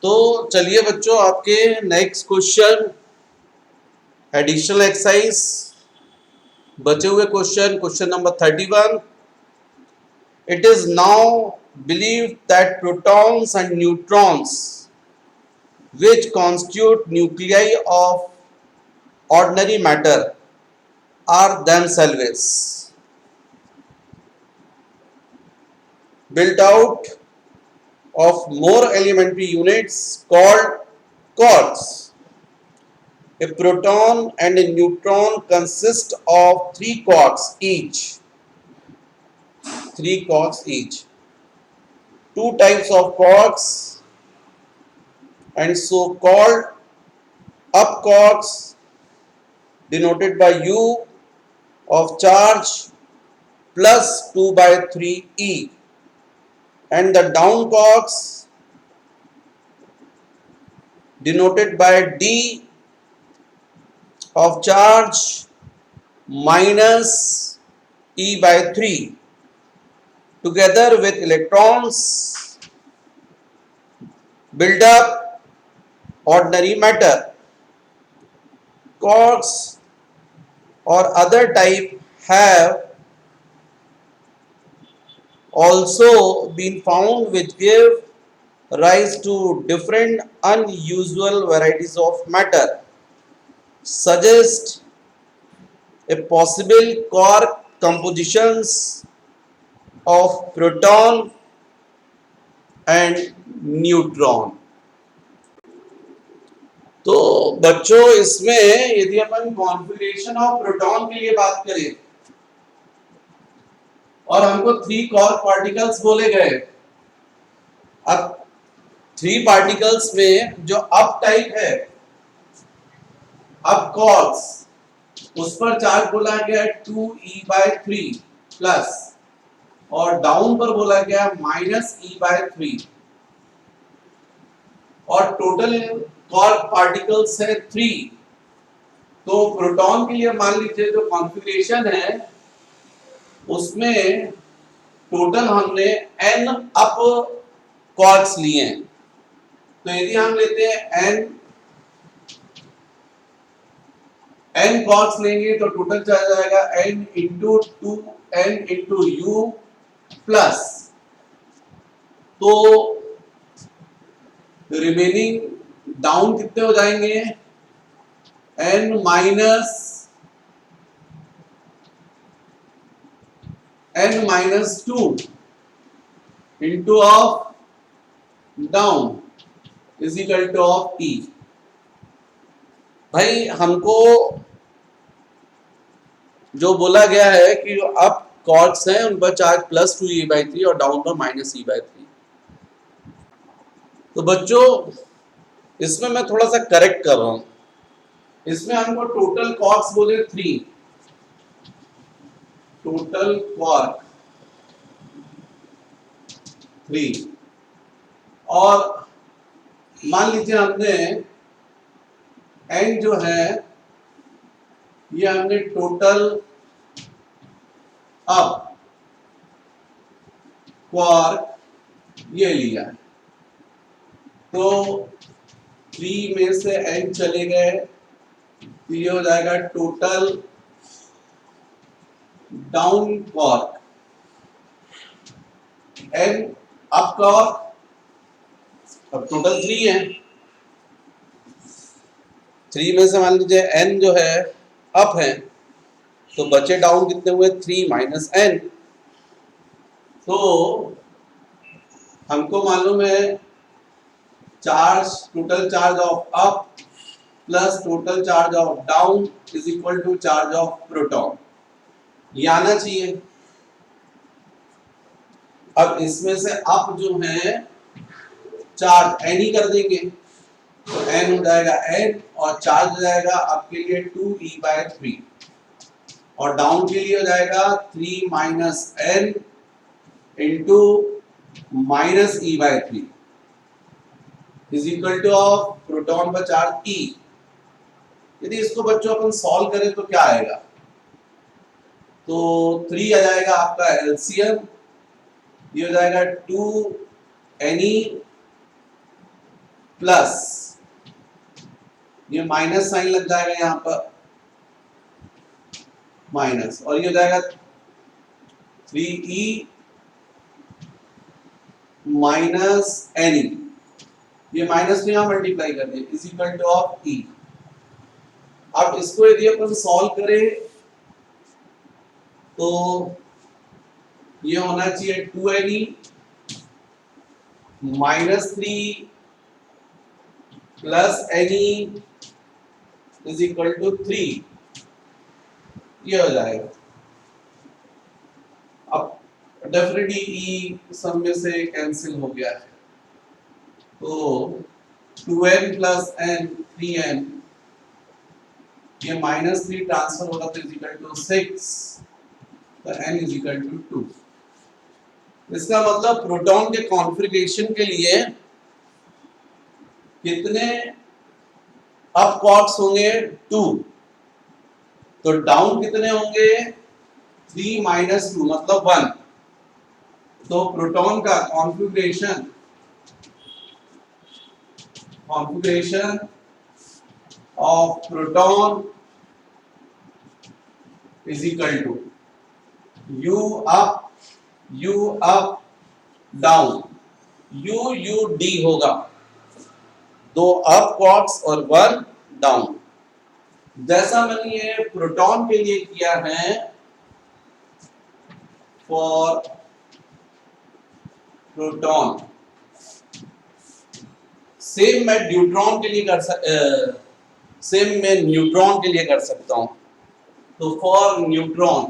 तो चलिए बच्चों, आपके नेक्स्ट क्वेश्चन एडिशनल एक्सरसाइज बचे हुए question number 31। It is now believed that protons and neutrons which constitute nuclei of ordinary matter are themselves built out of more elementary units called quarks. A proton and a neutron consist of three quarks each. Three quarks each. Two types of quarks and so-called up quarks denoted by U of charge plus 2 by 3 E, and the down quarks denoted by D of charge minus E by 3, together with electrons build up ordinary matter. Quarks or other type have also been found which give rise to different unusual varieties of matter, suggest a possible quark compositions of proton and neutron. तो बच्चों, इसमें यदि अपन configuration of proton के लिए बात करें और हमको 3 क्वार्क पार्टिकल्स बोले गए, अब 3 पार्टिकल्स में जो अप टाइप है, अप क्वार्क्स, उस पर चार्ज बोला गया 2e/3 प्लस, और डाउन पर बोला गया -e/3, और टोटल क्वार्क पार्टिकल्स है 3। तो प्रोटॉन के लिए मान लीजिए जो कॉन्फ़िगरेशन है उसमें टोटल हमने n अप क्वार्क्स लिए हैं। तो यदि हम लेते हैं n क्वार्क्स लेंगे तो टोटल चार्ज आएगा n into 2n into u plus, तो रिमेनिंग डाउन कितने हो जाएंगे, n minus 2 into of down is equal to of e। भाई हमको जो बोला गया है कि जो अप क्वार्क्स हैं उन पर चार्ज प्लस 2e/3 और डाउन पर -e/3। तो बच्चों, इसमें मैं थोड़ा सा करेक्ट कर रहा हूं। इसमें हमको टोटल क्वार्क्स बोले 3, टोटल क्वार्क 3, और मान लीजिए हमने n जो है ये हमने टोटल अप क्वार्क ये लिया है, तो 3 में से n चले गए तो ये हो जाएगा total down quark n up quark. अब टोटल 3 है, 3 में से मान लीजिए n जो है अप है, तो बचे डाउन कितने हुए, 3 माइनस n। तो हमको मालूम है charge, total charge of up plus total charge of down is equal to charge of proton, ये आना चाहिए। अब इसमें से अप जो है चार्ज n ही कर देंगे, तो n हो जाएगा n और चार्ज हो जाएगा आपके लिए 2e/3, और डाउन के लिए हो जाएगा 3 minus n into -e/3 is equal to of proton पर चार्ज e। यदि इसको बच्चों अपन सॉल्व करें तो क्या आएगा, तो 3 आ जाएगा आपका एलसीएम, ये हो जाएगा 2ne प्लस ये माइनस साइन लग जाएगा यहां पर माइनस, और ये हो जाएगा 3e माइनस एन, ये माइनस में यहां मल्टीप्लाई कर दिया इज इक्वल टू ऑफ ई। अब इसको यदि अपन सॉल्व करें तो ये होना चाहिए 2ne minus 3 plus ne is equal to 3, ये हो जाएगा। अब डेफिनेटली ई सब में से कैंसिल हो गया है, तो 2n प्लस n 3n, ये माइनस 3 ट्रांसफर होगा तो इज इक्वल टू 6, तो n इज इक्वल टू 2। इसका मतलब प्रोटॉन के कॉन्फ़िगरेशन के लिए कितने अप क्वार्क्स होंगे 2, तो डाउन कितने होंगे 3 माइनस 2 मतलब 1। तो प्रोटॉन का configuration of proton is equal to u up down, u d होगा, 2 अप क्वार्क्स और 1 डाउन। जैसा मैंने ये प्रोटॉन के लिए किया है फॉर प्रोटॉन, सेम मैं न्यूट्रॉन के लिए सेम मैं न्यूट्रॉन के लिए कर सकता हूं। तो फॉर न्यूट्रॉन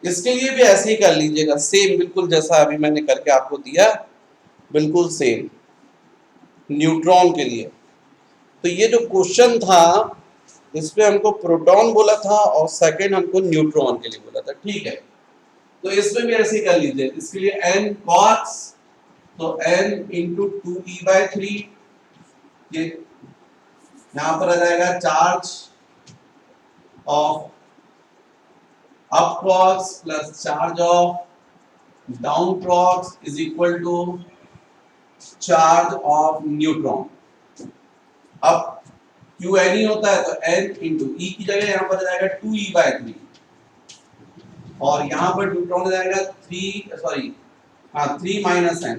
इसके लिए भी ऐसे ही कर लीजिएगा, सेम बिल्कुल जैसा अभी मैंने करके आपको दिया, बिल्कुल सेम न्यूट्रॉन के लिए। तो ये जो क्वेश्चन था इसमें हमको प्रोटॉन बोला था और सेकंड हमको न्यूट्रॉन के लिए बोला था, ठीक है। तो इसमें भी ऐसे ही कर लीजिए, इसके लिए n cos, तो n इंटू 2e/3, ये यहां पर आ जाएगा charge of up quarks plus charge of down quarks is equal to charge of neutron. अब Q n ही होता है तो n इंटू e की जगह यहां पर आ जाएगा 2e/3, और यहां पर न्यूट्रॉन हो जाएगा 3 minus n,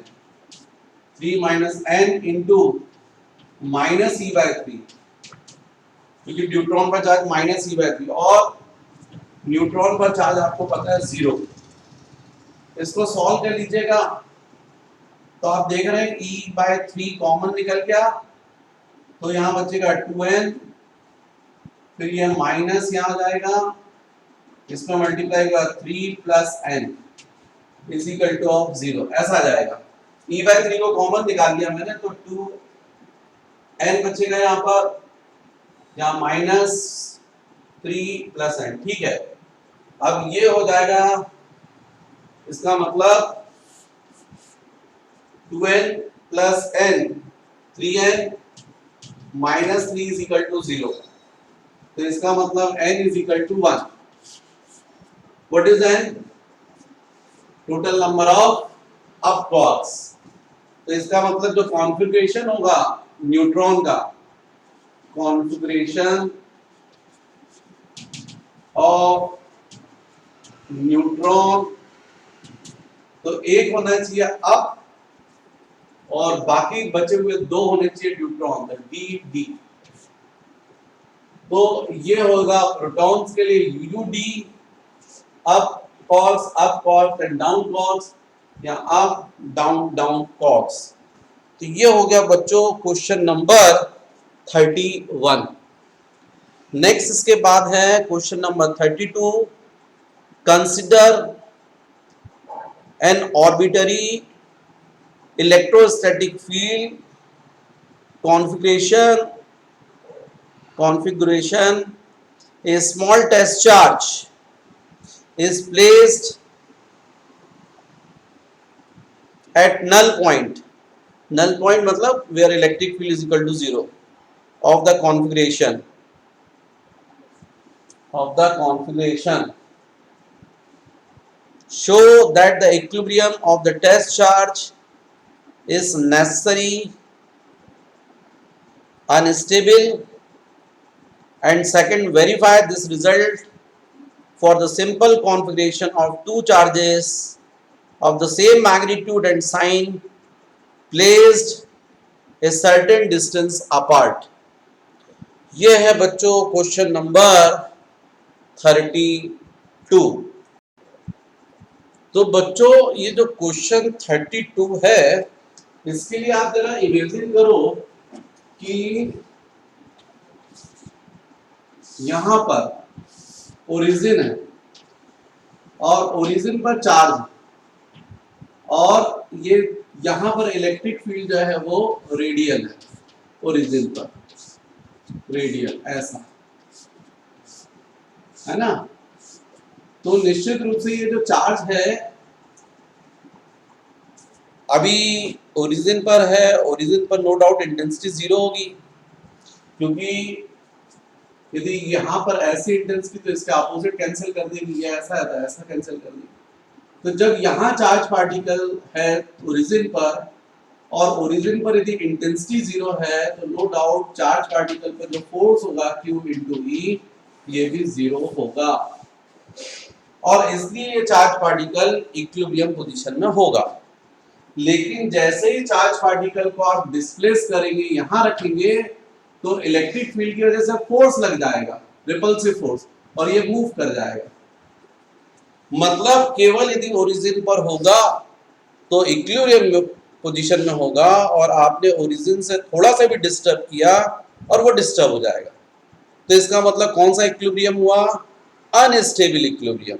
3 minus n into minus e/3, क्योंकि न्यूट्रॉन पर चार्ज माइनस e/3 और न्यूट्रॉन पर चार्ज आपको पता है 0। इसको सॉल्व कर लीजिएगा तो आप देख रहे हैं e/3 कॉमन निकल गया, तो यहां बचेगा 2n, फिर ये माइनस यहां आ जाएगा, इसमें मल्टीप्लाई होगा 3 plus n is equal to of 0, ऐसा आ जाएगा। e/3 को कॉमन निकाल लिया मैंने, तो 2n बचेगा यहां पर, यहां माइनस 3 प्लस n, ठीक है। अब ये हो जाएगा, इसका मतलब 2n plus n 3n minus 3 is equal to 0, तो इसका मतलब n is equal to 1। What is n? Total number of up quarks. तो इसका मतलब जो कॉन्फ़िगरेशन होगा न्यूट्रॉन का, कॉन्फ़िगरेशन ऑफ न्यूट्रॉन, तो एक होना चाहिए अप और बाकी बचे हुए 2 होने चाहिए न्यूट्रॉन, डी डी। तो ये होगा प्रोटॉन्स के लिए UD up quarks and down quarks, या अप डाउन डाउन क्वार्क्स। तो ये हो गया बच्चों क्वेश्चन नंबर 31। नेक्स्ट इसके बाद है question number 32। Consider N arbitrary electrostatic field configuration, a small test charge is placed at null point मतलब where electric field is equal to 0 of the configuration show that the equilibrium of the test charge is necessary, unstable, and second, verify this result for the simple configuration of two charges of the same magnitude and sign placed a certain distance apart. ये है बच्चों question number 32। तो बच्चों ये जो question 32 है, इसके लिए आप जरा इमेजिन करो कि यहां पर ओरिजिन है और ओरिजिन पर चार्ज, और ये यहां पर इलेक्ट्रिक फील्ड जो है वो रेडियल है, ओरिजिन पर रेडियल ऐसा है ना। तो निश्चित रूप से ये जो चार्ज है अभी ओरिजिन पर है, ओरिजिन पर नो डाउट इंटेंसिटी जीरो होगी, क्योंकि यदि यहाँ पर ऐसी इंटेंसिटी तो इसके अपोजिट कैंसिल कर देंगे, ये ऐसा है तो ऐसा कैंसिल कर देंगे। तो जब यहाँ चार्ज पार्टिकल है ओरिजिन पर और ओरिजिन पर यदि इंटेंसिटी जीरो है तो नो डाउट चार्ज पार्टिकल पर जो फोर्स होगा Q इंटू E ये भी जीरो होगा, और इसलिए ये चार्ज पार्टिकल इक्विलिब्रियम पोजीशन में होगा। लेकिन जैसे ही चार्ज पार्टिकल को आप डिस्प्लेस करेंगे, यहां रखेंगे, तो इलेक्ट्रिक फील्ड की वजह से फोर्स लग जाएगा, रिपल्सिव फोर्स, और ये मूव कर जाएगा। मतलब केवल यदि ओरिजिन पर होगा तो इक्विलिब्रियम पोजीशन में होगा, और आपने ओरिजिन से थोड़ा सा भी डिस्टर्ब किया और वो डिस्टर्ब हो जाएगा। तो इसका मतलब कौन सा इक्विलिब्रियम हुआ? Unstable equilibrium.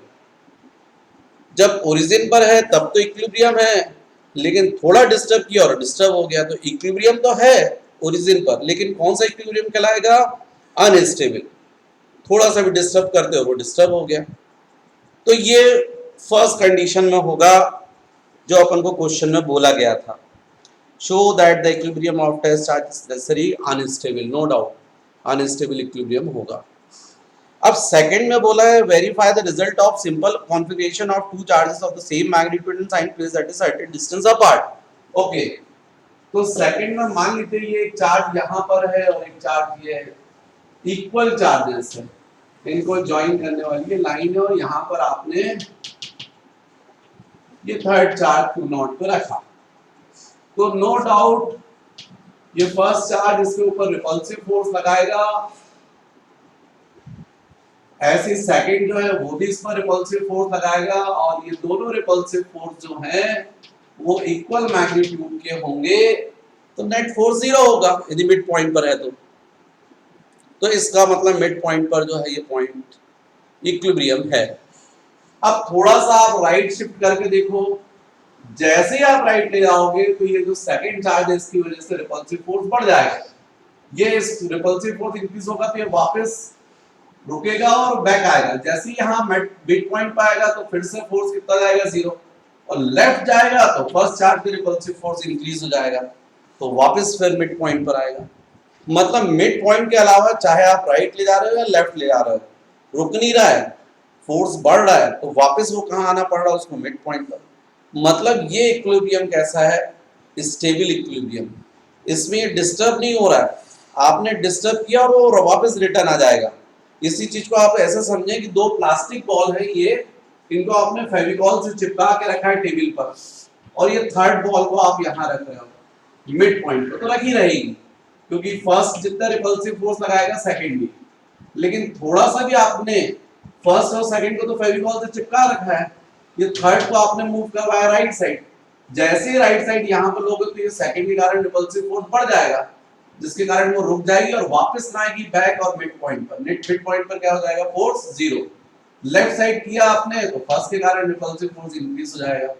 जब ओरिजिन पर है तब तो इक्विलिब्रियम है, लेकिन थोड़ा डिस्टर्ब किया और डिस्टर्ब हो गया, तो इक्विलिब्रियम तो है ओरिजिन पर, लेकिन कौन सा इक्विलिब्रियम कहलाएगा? अनस्टेबल। थोड़ा सा भी डिस्टर्ब करते हो वो डिस्टर्ब हो गया। तो ये फर्स्ट कंडीशन में होगा जो अपन को क्वेश्चन में बोला गया था, show that the equilibrium of test charge is necessary unstable, no doubt unstable equilibrium होगा। अब सेकंड में बोला है verify the result of simple configuration of two charges of the same magnitude and sign placed at a certain distance apart. Okay, तो second में मान लीजिए ये एक चार्ज यहाँ पर है और एक चार्ज ये है, इक्वल चार्जेस है, इनको ज्वाइन करने वाली ये लाइन है, और यहाँ पर आपने ये थर्ड चार्ज Q नॉट पे रखा। तो नो डाउट ये फर्स्ट चार्ज इसके ऊपर रिपल्सिव फोर्स लगाएगा, ऐसे सेकंड जो है वो भी इस पर रिपल्सिव फोर्स लगाएगा, और ये दोनों रिपल्सिव फोर्स जो हैं वो इक्वल मैग्नीट्यूड के होंगे, तो नेट फोर्स जीरो होगा यदि मिड पॉइंट पर है तो इसका मतलब मिड पॉइंट पर जो है ये पॉइंट इक्विलिब्रियम है। अब थोड़ा सा आप राइट शिफ्ट करके देखो, जैसे ही आप राइट ले जाओगे तो ये जो सेकंड चार्ज है इसकी वजह से रिपल्सिव फोर्स बढ़ जाएगा, ये इस रिपल्सिव फोर्स इंक्रीज होगा तो ये वापस रुकेगा और बैक आएगा। जैसे ही यहाँ मिड पॉइंट पर आएगा तो फिर से फोर्स कितना जाएगा? जीरो, और लेफ्ट जाएगा तो फर्स्ट चार्ज पे रिपल्सिव फोर्स इंक्रीज हो जाएगा, तो वापस फिर मिड पॉइंट पर आएगा। मतलब मिड पॉइंट के अलावा चाहे आप राइट ले जा रहे हो या लेफ्ट ले जा रहे हो, रुक नहीं रहा है, फोर्स बढ़ रहा है, तो वापस वो कहाँ आना पड़ रहा है? उसको मिड पॉइंट पर। मतलब ये इक्विलिब्रियम कैसा है? Stable equilibrium. इसमें ये डिस्टर्ब नहीं हो रहा है, आपने डिस्टर्ब किया और वो वापस रिटर्न आ जाएगा। इसी चीज को आप ऐसा समझें कि दो प्लास्टिक बॉल है, ये इनको आपने फेविकॉल से चिपका के रखा है टेबल पर, और ये थर्ड बॉल को आप यहाँ रख रहे हो मिड पॉइंट पर, तो रखी रहेगी, क्योंकि फर्स्ट जितना रिपल्सिव फोर्स लगाएगा सेकंड भी, लेकिन थोड़ा सा भी आपने फर्स्ट और सेकंड को तो फेविकॉल से चिपका रखा है, ये थर्ड को आपने मूव करवाया राइट साइड। जैसे ही राइट साइड यहाँ पर लोगे तो ये सेकंड के कारण रिपल्सिव फोर्स बढ़ जाएगा, जिसके कारण वो रुक जाएगी और वापस ना आएगी बैक और मिड पॉइंट पर। मिड पॉइंट पर क्या हो जाएगा? Force zero. लेफ्ट साइड किया आपने तो फर्स्ट के कारण रिपल्सिव फोर्स इंक्रीज हो जाएगा,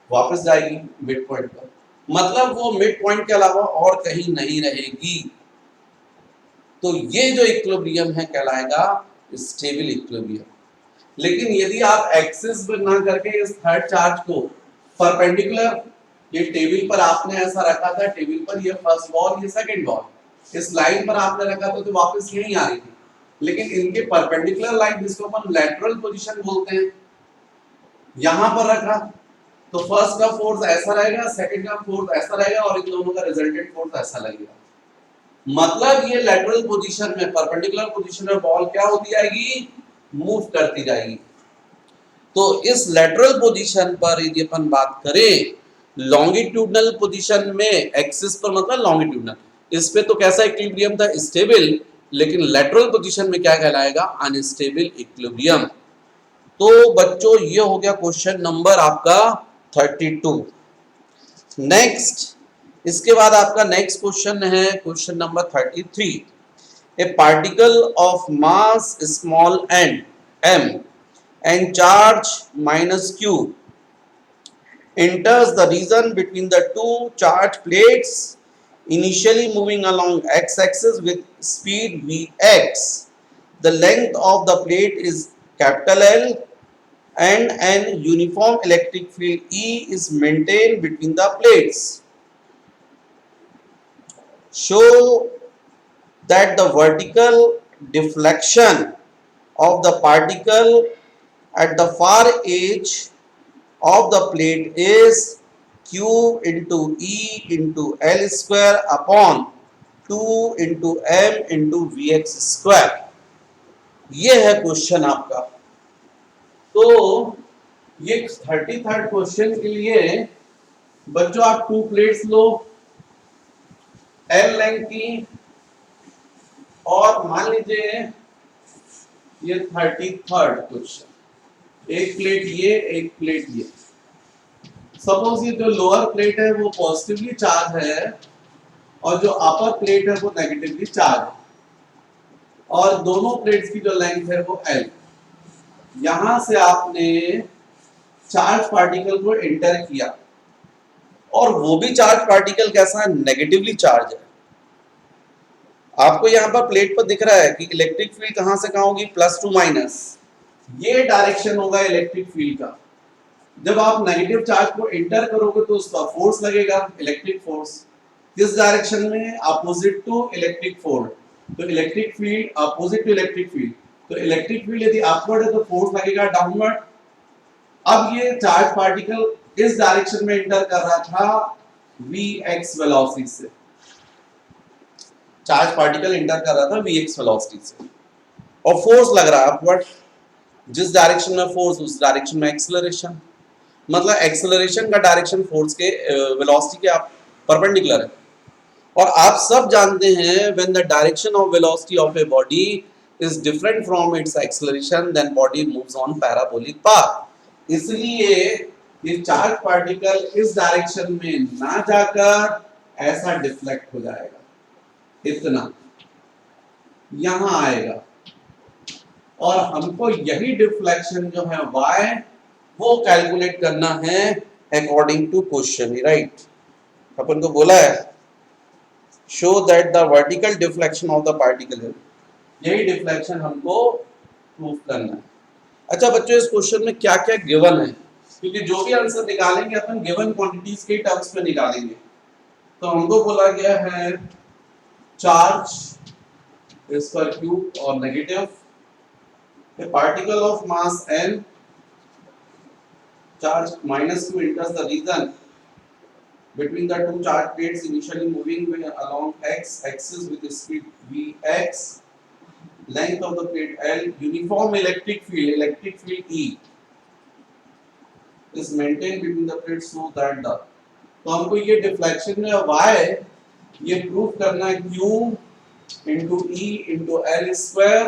वापस जाएगी मिड पॉइंट पर। मतलब वो मिड पॉइंट के अलावा और कहीं नहीं रहेगी। तो ये जो इक्विलिब्रियम है कहलाएगा स्टेबल इक्विलिब्रियम। लेकिन यदि आप एक्सिस बना करके इस थर्ड चार्ज को परपेंडिकुलर, ये टेबल पर आपने ऐसा रखा था, टेबल पर ये फर्स्ट बॉल ये सेकंड बॉल इस लाइन पर आपने रखा था तो वापस यहीं आ रही थी, लेकिन इनके परपेंडिकुलर लाइन जिसको अपन लैटरल पोजीशन बोलते हैं, यहां पर रखा तो फर्स्ट का फोर्स ऐसा रहेगा, सेकंड का फोर्स ऐसा रहेगा और इन दोनों का रिजल्टेंट फोर्स ऐसा लगेगा। मतलब ये लेटरल पोजीशन में, परपेंडिकुलर पोजीशन में बॉल क्या होती जाएगी, मूव करती जाएगी। तो इस लेटरल पोजीशन पर यदि अपन बात करें, लॉन्गिट्यूडनल पोजीशन में एक्सिस पर मतलब लॉन्गिट्यूडनल, इस पे तो कैसा इक्विलिब्रियम था, स्टेबल, लेकिन लेटरल पोजीशन में क्या कहलाएगा, अनस्टेबल इक्विलिब्रियम। तो बच्चों ये हो गया क्वेश्चन नंबर आपका 32। नेक्स्ट, इसके बाद आपका नेक्स्ट क्वेश्चन है question number 33। A particle of mass small an m and charge minus q enters the region between the two charged plates, initially moving along x-axis with speed vx. The length of the plate is capital L and an uniform electric field E is maintained between the plates. Show that the vertical deflection of the particle at the far edge of the plate is q into E into L square upon 2 into m into Vx square। ये है question आपका। तो ये 33rd question के लिए बच्चों आप 2 plates लो L length की, और मान लीजिए ये 33rd क्वेश्चन, एक प्लेट ये, एक प्लेट ये। सपोज ये जो लोअर प्लेट है वो पॉजिटिवली चार्ज है और जो अपर प्लेट है वो नेगेटिवली चार्ज है, और दोनों प्लेट्स की जो लेंथ है वो L। यहां से आपने चार्ज पार्टिकल को एंटर किया और वो भी चार्ज पार्टिकल कैसा है, नेगेटिवली चार्ज है। आपको यहां पर प्लेट पर दिख रहा है कि इलेक्ट्रिक फील्ड कहां से कहां होगी, प्लस टू माइनस, ये डायरेक्शन होगा इलेक्ट्रिक फील्ड का। जब आप नेगेटिव चार्ज को एंटर करोगे तो उसका फोर्स लगेगा, इलेक्ट्रिक फोर्स, किस डायरेक्शन में, अपोजिट टू इलेक्ट्रिक फोर्स। तो electric field opposite to electric field, तो इलेक्ट्रिक फील्ड यदि अपवर्ड है तो फोर्स लगेगा डाउनवर्ड। अब ये चार्ज पार्टिकल इस डायरेक्शन में एंटर कर रहा था vx वेलोसिटी से, चार्ज पार्टिकल एंटर कर रहा था vx वेलोसिटी से, और फोर्स लग रहा है अपवर्ड। जिस डायरेक्शन में फोर्स उस डायरेक्शन में एक्सेलरेशन, मतलब एक्सेलरेशन का डायरेक्शन फोर्स के वेलोसिटी के परपेंडिकुलर है। और आप सब जानते हैं when the direction of velocity of a body is different from its acceleration then body moves on parabolic path. इसलिए ये चार्ज पार्टिकल इस डायरेक्शन में ना जाकर ऐसा डिफ्लेक्ट हो जाएगा, इतना यहां आएगा, और हमको यही डिफ्लेक्शन जो है y वो कैलकुलेट करना है अकॉर्डिंग टू क्वेश्चन, राइट। अपन को बोला है show that the vertical deflection of the particle है, यही डिफ्लेक्शन हमको प्रूव करना है। अच्छा बच्चों, इस क्वेश्चन में क्या क्या गिवन है, क्योंकि जो भी आंसर निकालेंगे अपन गिवन क्वांटिटीज के टर्म्स में निकालेंगे। तो हमको बोला गया है चार्ज इज पर क्यूब और negative, a particle of mass n, charge minus q enters the region between the two charged plates, initially moving along x axis with speed vx, length of the plate L, uniform electric field E is maintained between the plates so that the, तो हमको ये deflection में y ये prove करना है q into E into L square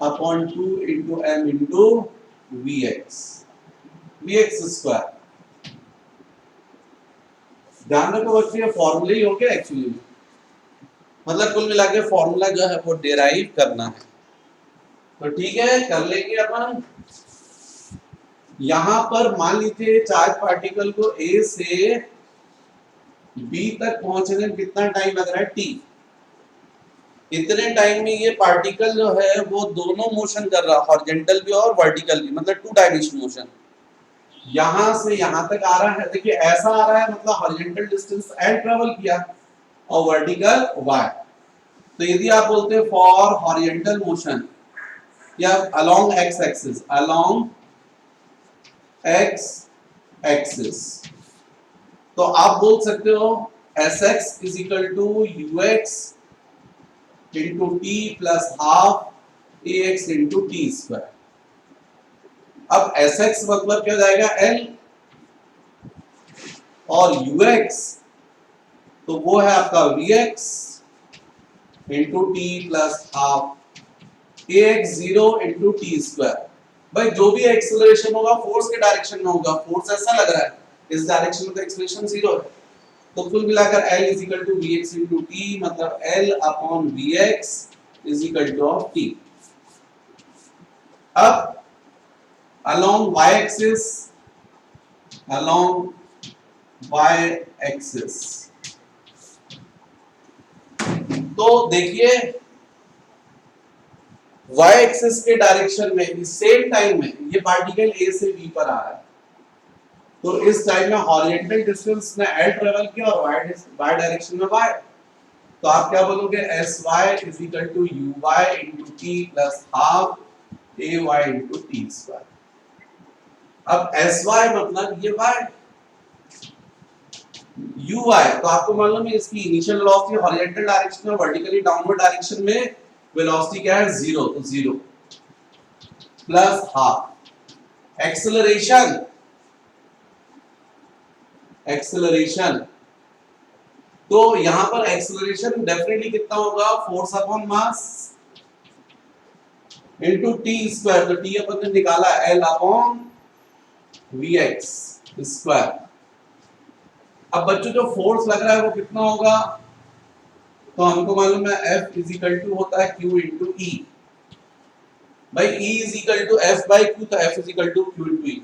upon 2 into m into vx square. ध्यान रखो बच्चों, ये फॉर्मूला ही हो गया एक्चुअली, मतलब कुल मिला के फॉर्मूला जो है वो डिराइव करना है। तो ठीक है, कर लेंगे अपन। यहां पर मान लीजिए चार्ज पार्टिकल को A से B तक पहुंचने में कितना टाइम लग रहा है, t। इतने टाइम में ये पार्टिकल जो है वो दोनों मोशन कर रहा है, हॉरिजॉन्टल भी और वर्टिकल भी, मतलब 2 डायमेंशन मोशन। यहां से यहां तक आ रहा है, देखिए ऐसा आ रहा है, मतलब हॉरिजॉन्टल डिस्टेंस l ट्रेवल किया और वर्टिकल y। तो यदि आप बोलते हैं फॉर हॉरिजॉन्टल मोशन या along x axis, along X axis. तो आप बोल सकते हो S X is equal to U X into T plus half A X into T square. अब एस एक्स मतलब क्या हो जाएगा एल, और यू एक्स तो वो है आपका V X into T plus half A X zero into T square. भाई जो भी एक्सेलरेशन होगा फोर्स के डायरेक्शन में होगा, फोर्स ऐसा लग रहा है इस डायरेक्शन में तो एक्सेलरेशन जीरो है, तो कुल मिलाकर L is equal to V X into T, मतलब L upon V X is equal to of T. अब along y axis, along y axis तो देखिए y एक्सिस के डायरेक्शन में सेम टाइम में ये पार्टिकल a से b पर आ रहा है, तो इस टाइम में हॉरिजॉन्टल डिस्टेंस ने l ट्रेवल किया और y डायरेक्शन में y, तो आप क्या बोलोगे sy is equal to uy into t plus half ay into T square. अब sy मतलब ये y, uy तो आपको मालूम है इसकी इनिशियल वेलोसिटी हॉरिजॉन्टल डायरेक्शन में, वर्टिकली डाउनवर्ड डायरेक्शन में वेलोसिटी क्या है जीरो, तो zero plus half acceleration, acceleration तो यहां पर एक्सेलरेशन डेफिनेटली कितना होगा force upon mass into T square, तो टी अपन ने निकाला L upon V X square. अब बच्चों जो फोर्स लग रहा है वो कितना होगा, तो हमको मालूम है F इज इक्वल टू होता है Q इंटू E। भाई E is equal to F by Q, तो F is equal to Q into E,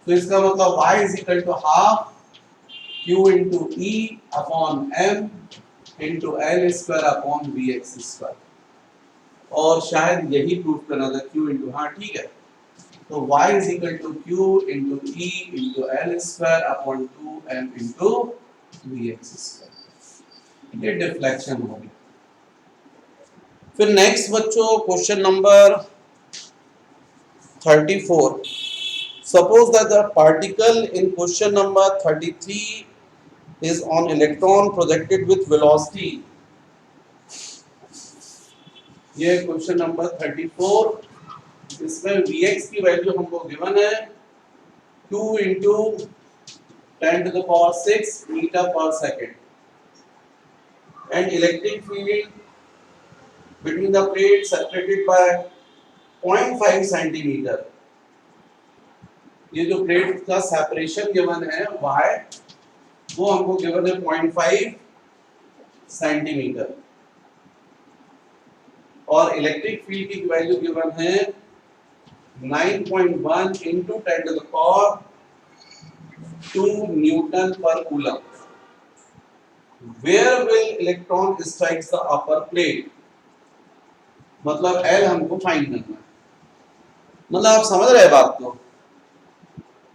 तो इसका मतलब Y is equal to half Q into E upon M into L square upon V X square, और शायद यही prove करना था Q into, हाँ ठीक है, तो y is equal to Q into E into L square upon 2M into V X square. ये डिफ्लेक्शन हो गया। फिर नेक्स्ट बच्चों question number 34, suppose that the particle in question number 33 is on electron projected with velocity, ये question number 34, इसमें Vx की value हमको given है 2 into 10 to the power 6 meter per second, and electric field between the plates separated by 0.5 centimeter। ये जो plate का separation given है y, वो हमको गिवन है 0.5 सेंटीमीटर, और इलेक्ट्रिक फील्ड की वैल्यू गिवन है 9.1 into 10 to the power 2 newton per coulomb. Where will electron strikes the upper plate, मतलब L हमको फाइंड करना है, मतलब आप समझ रहे बात को।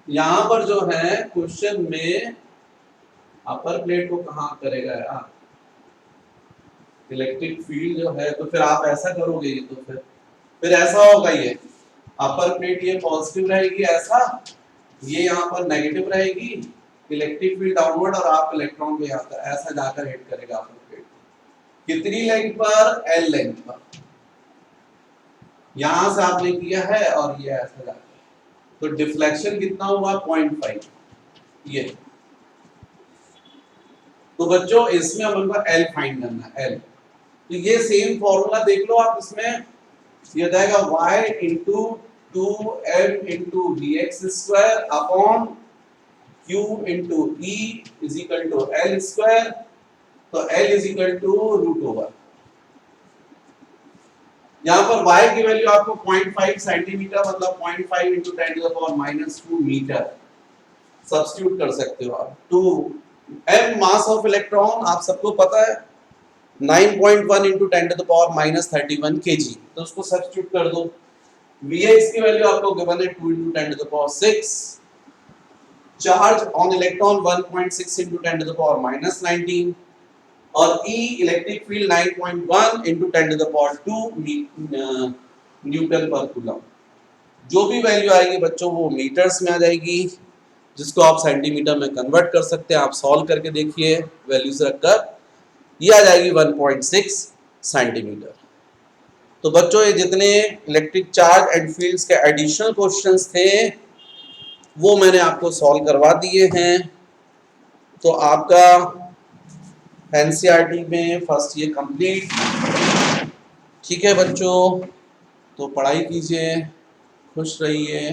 यहां पर जो है क्वेश्चन में अपर प्लेट को कहां करेगा यार, इलेक्ट्रिक फील्ड जो है, तो फिर आप ऐसा करोगे, ये तो फिर ऐसा होगा, ये अपर प्लेट ये पॉजिटिव रहेगी ऐसा, ये यहाँ पर नेगेटिव रहेगी, इलेक्ट्रिक फील्ड डाउनवर्ड, और आप इलेक्ट्रॉन को यहाँ पर ऐसा जाकर हिट करेगा अपर प्लेट। कितनी लेंथ पर, L लेंथ पर, यहां से आपने किया है और ये ऐसा जाकर, तो डिफ्लेक्शन कितना हुआ 0.5 ये। तो बच्चों इसमें अपन को L फाइंड करना है, L, तो ये सेम फॉर्मूला देख लो आप, इसमें ये जाएगा y into 2m into V X square upon q into e is equal to l square, तो l is equal to root over, यहाँ पर y की वैल्यू आपको 0.5 सेंटीमीटर मतलब 0.5 into 10 to the power -2 metre substitute कर सकते हो आप। 2 m मास ऑफ इलेक्ट्रॉन आप सबको पता है 9.1 into 10 to the power -31 kg, तो उसको सब्स्टिट्यूट कर दो। Vx की वैल्यू आपको गिवन है 2 into 10 to the power 6, charge on electron 1.6 into 10 to the power -19, और E electric field 9.1 into 10 to the power 2 newton per coulomb. जो भी वैल्यू आएगी बच्चों वो मीटर्स में आ जाएगी, जिसको आप सेंटीमीटर में कन्वर्ट कर सकते हैं। आप सॉल्व करके देखिए वैल्यूज रखकर, ये आ जाएगी 1.6 सेंटीमीटर। तो बच्चों ये जितने इलेक्ट्रिक चार्ज एंड फील्ड्स के एडिशनल क्वेश्चंस थे वो मैंने आपको सॉल्व करवा दिए हैं। तो आपका एनसीईआरटी में फर्स्ट ये कंप्लीट। ठीक है बच्चों, तो पढ़ाई कीजिए, खुश रहिए।